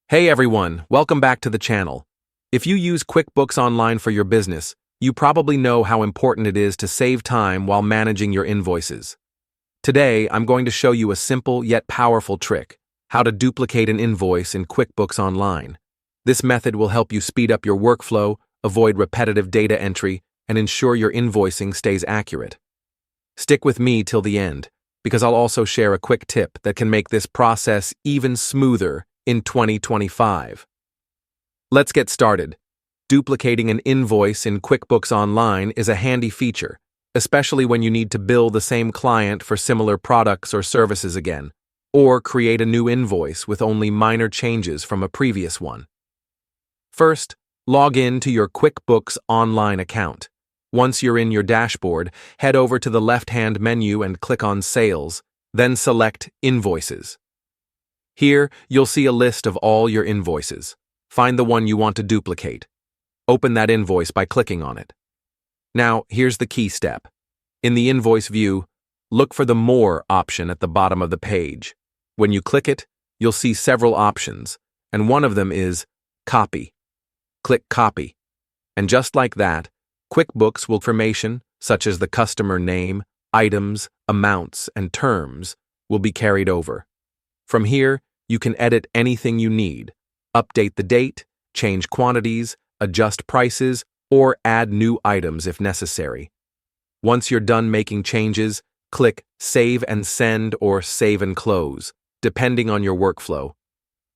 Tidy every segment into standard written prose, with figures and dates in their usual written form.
Hey everyone, welcome back to the channel. If you use QuickBooks Online for your business, you probably know how important it is to save time while managing your invoices. Today, I'm going to show you a simple yet powerful trick, how to duplicate an invoice in QuickBooks Online. This method will help you speed up your workflow, avoid repetitive data entry, and ensure your invoicing stays accurate. Stick with me till the end, because I'll also share a quick tip that can make this process even smoother in 2025. Let's get started. Duplicating an invoice in QuickBooks Online is a handy feature, especially when you need to bill the same client for similar products or services again, or create a new invoice with only minor changes from a previous one. First, log in to your QuickBooks Online account. Once you're in your dashboard, head over to the left-hand menu and click on Sales, then select Invoices. Here, you'll see a list of all your invoices. Find the one you want to duplicate. Open that invoice by clicking on it. Now, here's the key step. In the invoice view, look for the More option at the bottom of the page. When you click it, you'll see several options, and one of them is Copy. Click Copy. And just like that, QuickBooks will information, such as the customer name, items, amounts, and terms, will be carried over. From here, you can edit anything you need, update the date, change quantities, adjust prices, or add new items if necessary. Once you're done making changes, click Save and Send or Save and Close, depending on your workflow.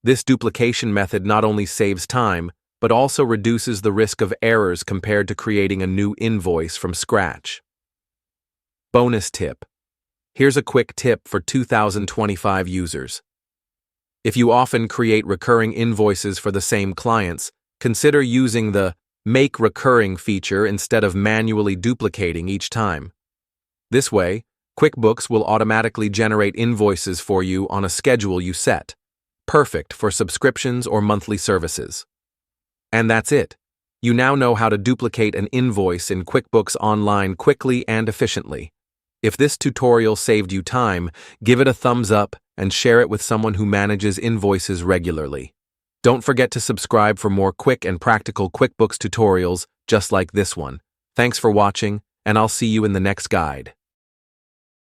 This duplication method not only saves time, but also reduces the risk of errors compared to creating a new invoice from scratch. Bonus tip. Here's a quick tip for 2025 users. If you often create recurring invoices for the same clients, consider using the Make Recurring feature instead of manually duplicating each time. This way, QuickBooks will automatically generate invoices for you on a schedule you set, perfect for subscriptions or monthly services. And that's it. You now know how to duplicate an invoice in QuickBooks Online quickly and efficiently. If this tutorial saved you time, give it a thumbs up and share it with someone who manages invoices regularly. Don't forget to subscribe for more quick and practical QuickBooks tutorials just like this one. Thanks for watching, and I'll see you in the next guide.